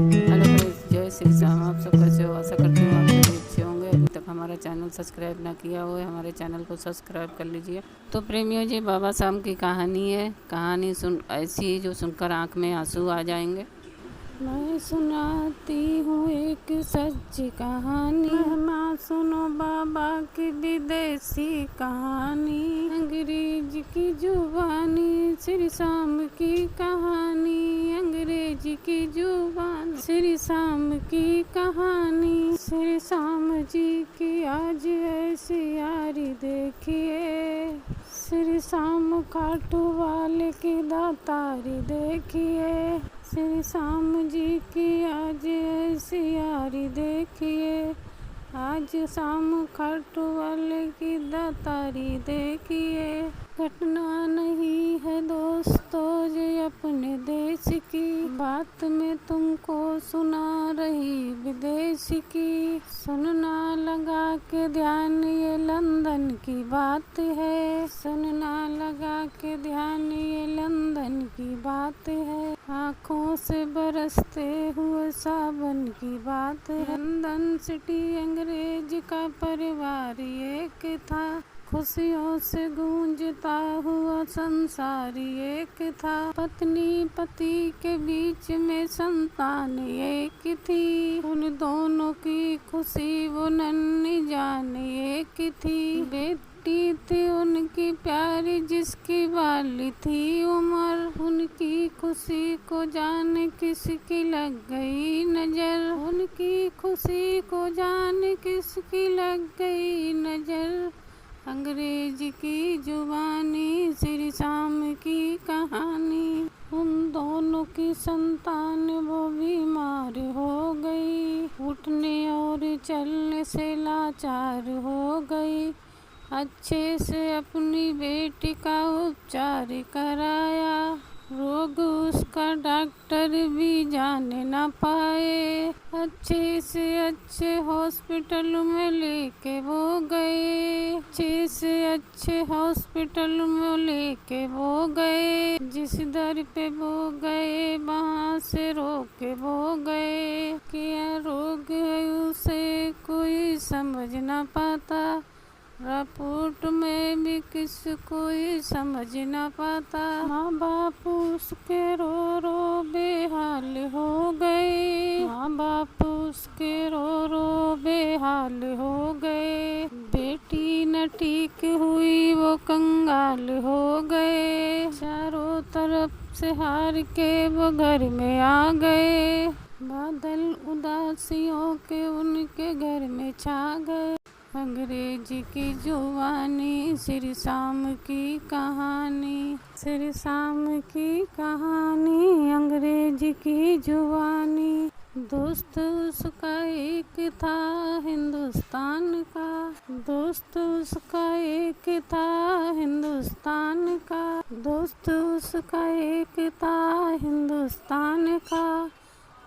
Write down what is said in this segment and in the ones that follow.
Hello friends, जय श्री राम। आप सब कैसे हो? आशा करती हूँ आप सभी अच्छे होंगे। अभी तक हमारा चैनल सब्सक्राइब ना किया हो हमारे चैनल को सब्सक्राइब कर लीजिए। तो प्रेमियों जी, बाबा साहब की कहानी है। कहानी सुन ऐसी जो सुनकर आँख में आंसू आ जाएंगे। मैं सुनाती हूँ एक सच्ची कहानी, मेहमान सुनो बाबा की विदेशी कहानी। अंग्रेज की जुबानी श्री शाम की कहानी, अंग्रेज की जुबान श्री शाम की कहानी। श्री शाम जी की आज ऐसी यारी देखिए, श्री शाम खाटू वाले की दातारी देखिए। श्री शाम जी की आज ऐसी यारी देखिए, आज शाम खाटू वाले की दातारी देखिए। घटना नहीं है दोस्तों ये अपने देश की, बात में तुमको सुना रही विदेश की। सुनना लगा के ध्यान ये लंदन की बात है, सुनना लगा के ध्यान ये लंदन की बात है। आँखों से बरसते हुए सावन की बात है। लंदन सिटी अंग्रेज का परिवार एक था, खुशियों से गूंजता हुआ संसार एक था। पत्नी पति के बीच में संतान एक थी, उन दोनों की खुशी वो नन्ही जान एक थी। बेटी थी उनकी प्यारी जिसकी वाली थी उम्र, उनकी खुशी को जान किसकी लग गई नजर, उनकी खुशी को जान किसकी लग गई नजर। अंग्रेज की जुबानी श्री शाम की कहानी। उन दोनों की संतान वो बीमार हो गई, उठने और चलने से लाचार हो गई। अच्छे से अपनी बेटी का उपचार कराया, रोग उसका डॉक्टर भी जान ना पाए। अच्छे से अच्छे हॉस्पिटल में लेके वो गए, अच्छे से अच्छे हॉस्पिटल में लेके वो गए। जिस दर पे वो गए वहाँ से रोके वो गए। क्या रोग है उसे कोई समझ ना पाता, रिपोर्ट में भी किस कोई समझ ना पाता। माँ बाप उसके रो रो बेहाल हो गए, माँ बाप उसके रो रो बेहाल हो गए। बेटी न ठीक हुई वो कंगाल हो गए, चारों तरफ से हार के वो घर में आ गए। बादल उदासियों के उनके घर में छा गए। अंग्रेज की जुबानी श्री शाम की कहानी, श्री शाम की कहानी, अंग्रेज की जुबानी। दोस्त उसका एक था हिंदुस्तान का, दोस्त उसका एक था हिंदुस्तान का, दोस्त उसका एक था हिंदुस्तान का।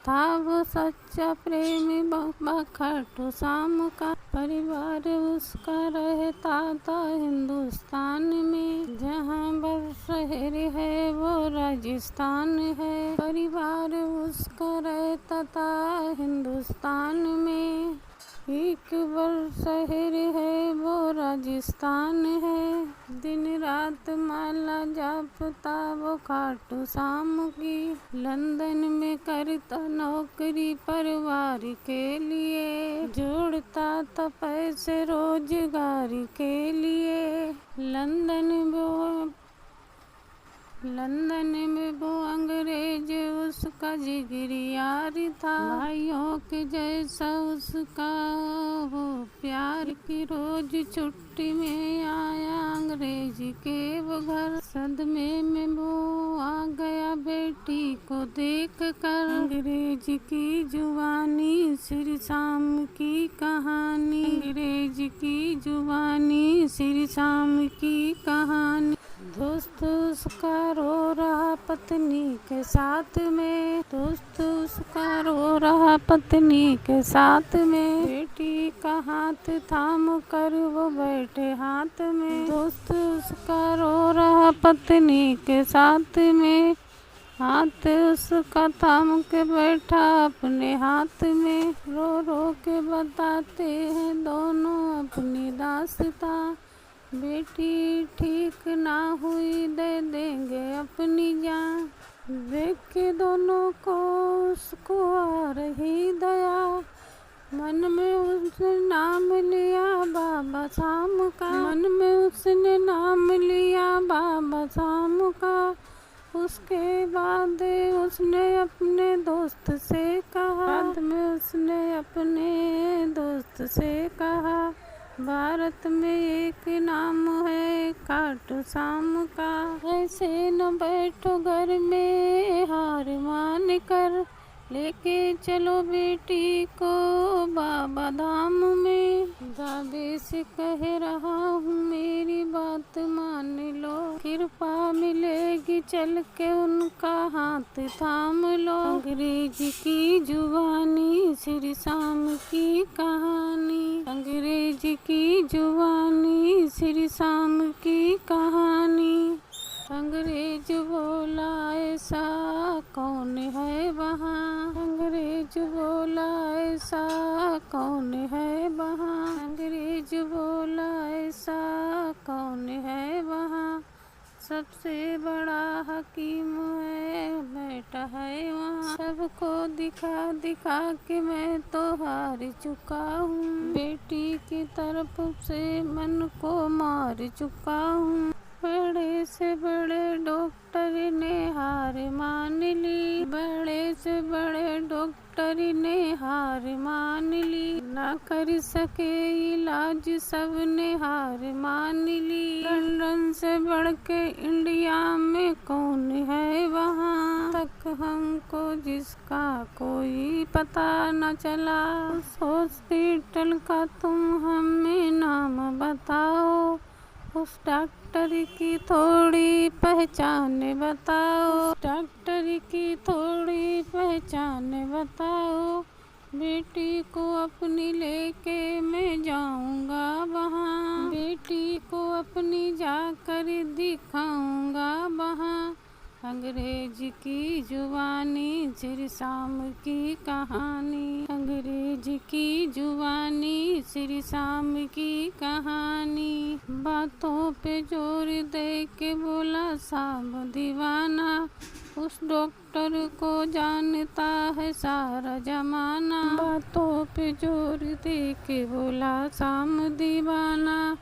था वो सच्चा प्रेमी बाबा खाटू श्याम का, परिवार उसका रहता था हिंदुस्तान में, जहाँ बड़ शहर है वो राजस्थान है। परिवार उसका रहता था हिंदुस्तान में, एक बड़ शहर है वो राजस्थान है। दिन रात माला जापता वो खाटू श्याम की, लंदन में करता नौकरी परिवार के लिए, जोड़ता था पैसे रोजगार के लिए। लंदन में वो अंग्रेज उसका जिगरी यार था, भाइयों के जैसा उसका वो प्यार की। रोज छुट्टी में आया अंग्रेज के वो घर, सदमे में वो आ गया बेटी को देख कर। अंग्रेज की जुबानी श्री शाम की कहानी, अंग्रेज की जुबानी श्री शाम की कहानी। दोस्त उसका रो रहा पत्नी के साथ में, दोस्त उसका रो रहा पत्नी के साथ में, बेटी का हाथ थाम कर वो बैठे हाथ में। दोस्त उसका रो रहा पत्नी के साथ में, हाथ उसका थाम के बैठा अपने हाथ में, रो रो के बताते हैं दोनों अपनी दास्तां। बेटी ठीक ना हुई दे देंगे अपनी जान। देख के दोनों को उसको आ रही दया, मन में उसने नाम लिया बाबा शाम का, मन में उसने नाम लिया बाबा शाम का। उसके बाद उसने अपने दोस्त से कहा, बाद में उसने अपने दोस्त से कहा, भारत में एक नाम है खाटू श्याम का। ऐसे न बैठो घर में हार मान कर, लेके चलो बेटी को बाबा धाम में। बाबे से कह रहा हूँ मेरी बात मान लो, कृपा मिलेगी चल के उनका हाथ थाम लो। अंग्रेजी की जुबानी श्री श्याम की कहानी, अंग्रेजी की जुबानी श्री श्याम की कहानी। अंग्रेज बोला ऐसा कौन है वहाँ, अंग्रेज बोला ऐसा कौन है वहाँ, अंग्रेज बोला ऐसा कौन है वहाँ। सबसे बड़ा हकीम है बैठा है वहाँ, सबको दिखा दिखा के मैं तो हार चुका हूँ, बेटी की तरफ से मन को मार चुका हूँ। बड़े से बड़े डॉक्टर ने हार मान ली, बड़े से बड़े डॉक्टर ने हार मान ली, ना कर सके इलाज सब ने हार मान ली। लंदन से बढ़ के इंडिया में कौन है वहाँ, तक हमको जिसका कोई पता न चला। उस हॉस्पिटल का तुम हमें नाम बताओ, उस डॉक्टर की थोड़ी पहचान बताओ, उस डॉक्टर की थोड़ी पहचान बताओ। बेटी को अपनी लेके मैं जाऊंगा वहाँ, बेटी को अपनी जाकर दिखाऊंगा वहाँ। अंग्रेज की जुबानी श्री श्याम की कहानी, अंग्रेज की जुबानी श्री श्याम की कहानी। बातों पे जोर दे के बोला श्याम दीवाना, उस डॉक्टर को जानता है सारा जमाना। बातों पे जोर दे के बोला श्याम दीवाना,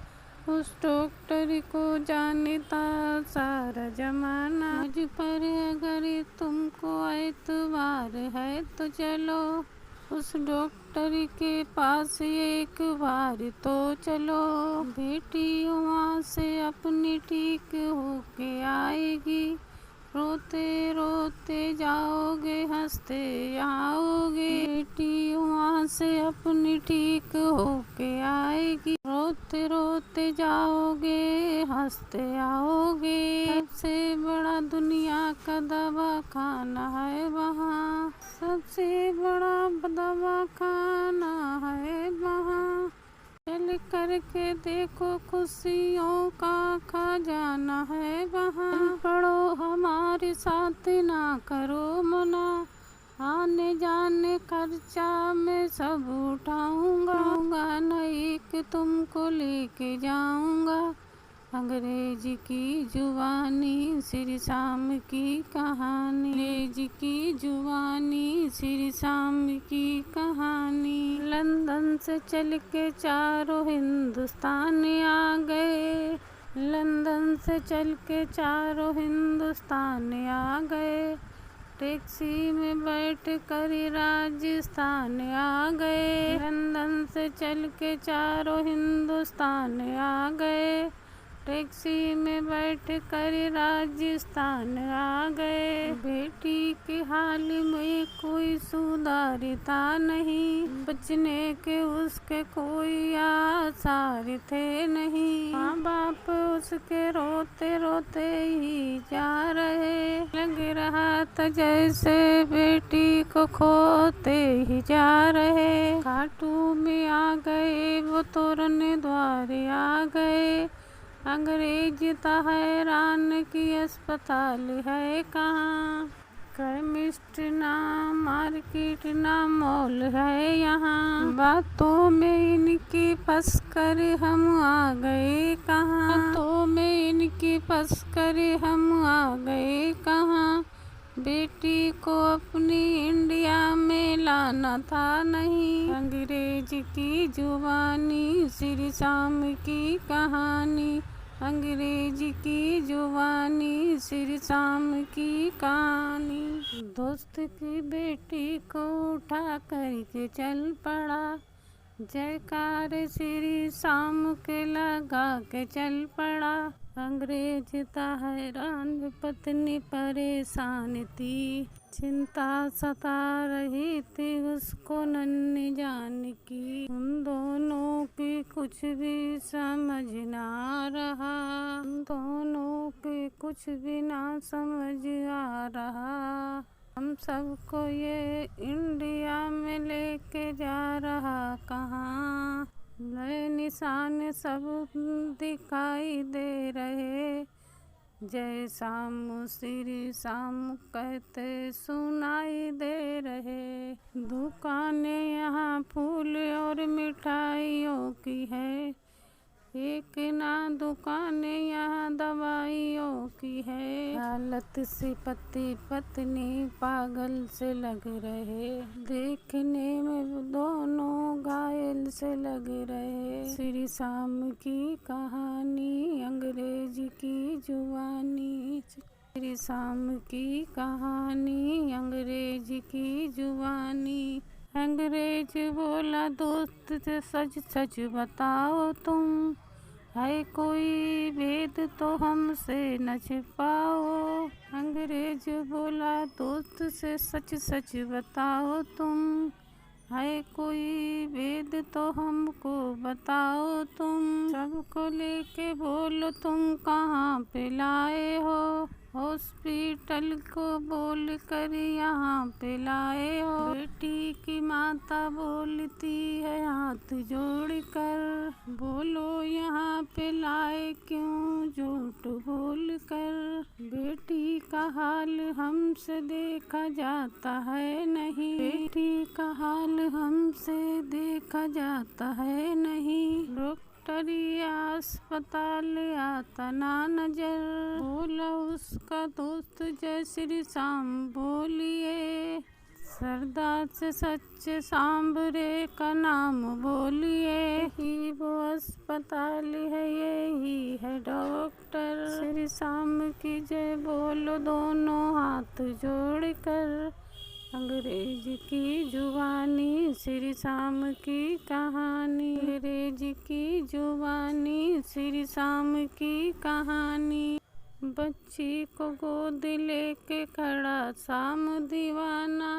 उस डॉक्टर को जानता सारा जमाना। मुझ पर अगर तुमको एतबार है तो चलो, उस डॉक्टर के पास एक बार तो चलो। बेटी वहाँ से अपनी ठीक होके आएगी, रोते रोते जाओगे हंसते आओगे। बेटी वहाँ से अपनी ठीक होके आएगी, रोते रोते जाओगे हंसते आओगे। सबसे बड़ा दुनिया का दवा खाना है वहाँ, सबसे बड़ा दवा खाना है वहाँ। चल करके देखो खुशियों का खजाना है वहाँ। पढ़ो हमारे साथ ना करो मना, आने जाने खर्चा मैं सब उठाऊंगा, नहीं कि तुमको लेके जाऊंगा। अंग्रेजी की जुबानी श्री श्याम की कहानी, अंग्रेजी की जुबानी श्री श्याम की कहानी। लंदन से चल के चारों हिंदुस्तान आ गए, लंदन से चल के चारों हिंदुस्तान आ गए। टैक्सी में बैठ कर राजस्थान आ गए, लंदन से चल के चारों हिंदुस्तान आ गए। टैक्सी में बैठ कर राजस्थान आ गए। बेटी के हाल में कोई सुधारता नहीं, बचने के उसके कोई आसार थे नहीं। माँ बाप उसके रोते रोते ही जा रहे, लग रहा था जैसे बेटी को खोते ही जा रहे। खाटू में आ गए वो तोरने द्वारे आ गए, अंग्रेज था हैरान की अस्पताल है कहाँ। केमिस्ट ना मार्केट ना मॉल है यहाँ, बातों में इनकी फंस कर हम आ गए कहाँ, बातों में इनकी फंस कर हम आ गए कहाँ। बेटी को अपनी इंडिया में लाना था नहीं, अंग्रेज की जुबानी श्री शाम की कहानी, अंग्रेज की जुबानी श्री शाम की कहानी। दोस्त की बेटी को उठा करके चल पड़ा, जयकार श्री शाम के लगा के चल पड़ा। अंग्रेज था हैरान, पत्नी परेशान थी, चिंता सता रही थी उसको नन्ही जान की। उन दोनों की कुछ भी समझ ना रहा, उन दोनों की कुछ भी ना समझ आ रहा। हम सबको ये इंडिया में लेके जा रहा कहाँ, नए निशान सब दिखाई दे रहे, जय शाम श्री शाम कहते सुनाई दे रहे। दुकानें यहाँ फूल और मिठाइयों की है, एक ना दुकानें यहाँ दवाइयों की है। हालत से पति पत्नी पागल से लग रहे, देखने में दोनों घायल से लग रहे। श्री शाम की कहानी अंग्रेज की जुबानी, श्री शाम की कहानी अंग्रेज की जुबानी। अंग्रेज बोला दोस्त से सच सच बताओ तुम, है कोई भेद तो हमसे न छिपाओ। अंग्रेज बोला दोस्त से सच सच बताओ तुम, है कोई भेद तो हमको बताओ तुम। सबको लेके बोलो तुम कहाँ पे लाए हो, हॉस्पिटल को बोल कर यहाँ पे लाए हो। बेटी की माता बोलती है हाथ जोड़ कर, बोलो यहाँ पे लाए क्यों झूठ बोल कर। बेटी का हाल हमसे देखा जाता है नहीं, बेटी का हाल हमसे देखा जाता है नहीं। डॉक्टरी अस्पताल आता ना नजर, बोला उसका दोस्त जय श्री शाम बोलिए। सरदार से सच्चे सांबरे का नाम बोलिए, यही वो अस्पताल है यही है डॉक्टर। श्री शाम की जय बोलो दोनों हाथ जोड़ कर, अंग्रेज की जुबानी श्री शाम की कहानी, अंग्रेज की जुबानी श्री शाम की कहानी। बच्ची को गोद लेके खड़ा शाम दीवाना,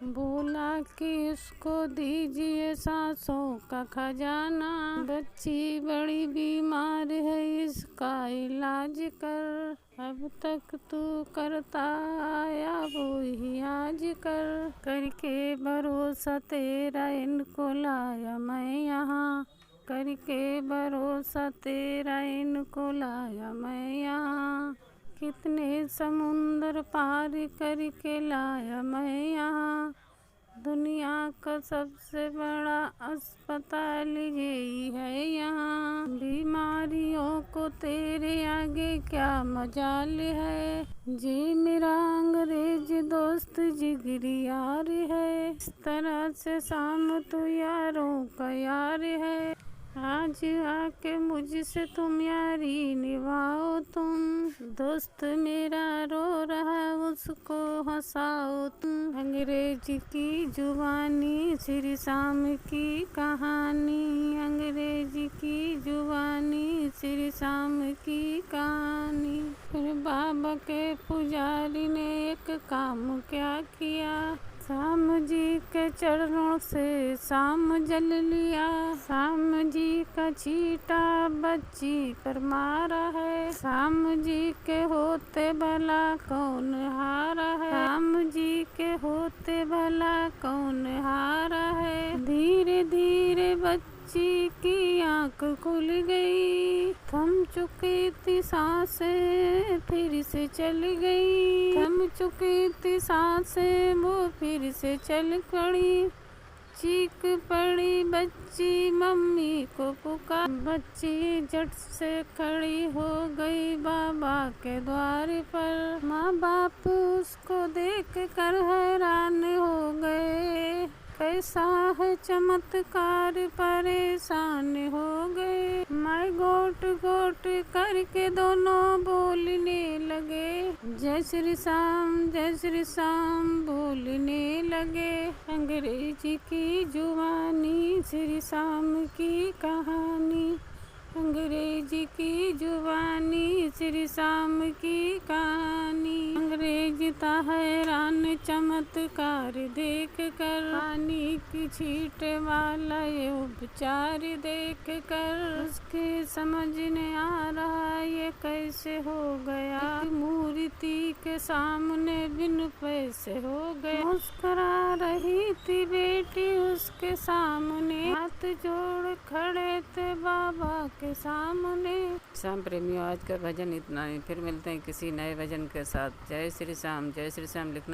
बोला कि उसको दीजिए सांसों का खजाना। बच्ची बड़ी बीमार है इसका इलाज कर, अब तक तू करता आया वो ही आज कर। करके भरोसा तेरा इनको लाया मैं यहाँ, करके भरोसा तेरा इनको लाया मैं यहाँ। कितने समुंदर पार करके लाया मैं यहाँ, दुनिया का सबसे बड़ा अस्पताल यही है यहाँ। बीमारियों को तेरे आगे क्या मजाल है, जी मेरा अंग्रेज दोस्त जिगरी यार है। इस तरह से शाम तू यारों का यार है, आज आके मुझसे तुम यारी निभाओ तुम। दोस्त मेरा रो रहा उसको हंसाओ तुम, अंग्रेज की जुबानी श्री शाम की कहानी, अंग्रेज की जुबानी श्री शाम की कहानी। फिर बाबा के पुजारी ने एक काम क्या किया, शाम जी के चरणों से शाम जल लिया। शाम जी का चीटा बच्ची पर मारा है, शाम जी के होते भला कौन हारा है, शाम जी के होते भला कौन हारा है। धीरे धीरे बच्ची की आँख खुल गई, थम चुकी थी सांसें फिर से चल गई, थम चुकी थी सांसें वो फिर से चल पड़ी। चीख पड़ी बच्ची मम्मी को पुकार, बच्ची झट से खड़ी हो गई बाबा के द्वार पर। माँ बाप उसको देख कर हैरान हो गए, कैसा है चमत्कार, परेशान हो गए। मैं गोट गोट करके दोनों बोलने लगे, जय श्री श्याम बोलने लगे। अंग्रेजी की जुबानी श्री श्याम की कहानी, अंग्रेजी की जुबानी श्री श्याम की कहानी। अंग्रेज था हैरान चमत्कार देख कर, पानी की छींट वाला ये उपचार देख कर। उसके समझ नहीं आ रहा ये कैसे हो गया, मूर्ति के सामने बिन पैसे हो गया। मुस्कुरा रही थी बेटी उसके सामने, हाथ जोड़ खड़े थे बाबा के सामने। श्याम प्रेमियों, आज का भजन इतना ही, फिर मिलते हैं किसी नए भजन के साथ। जय श्री श्याम लिखना।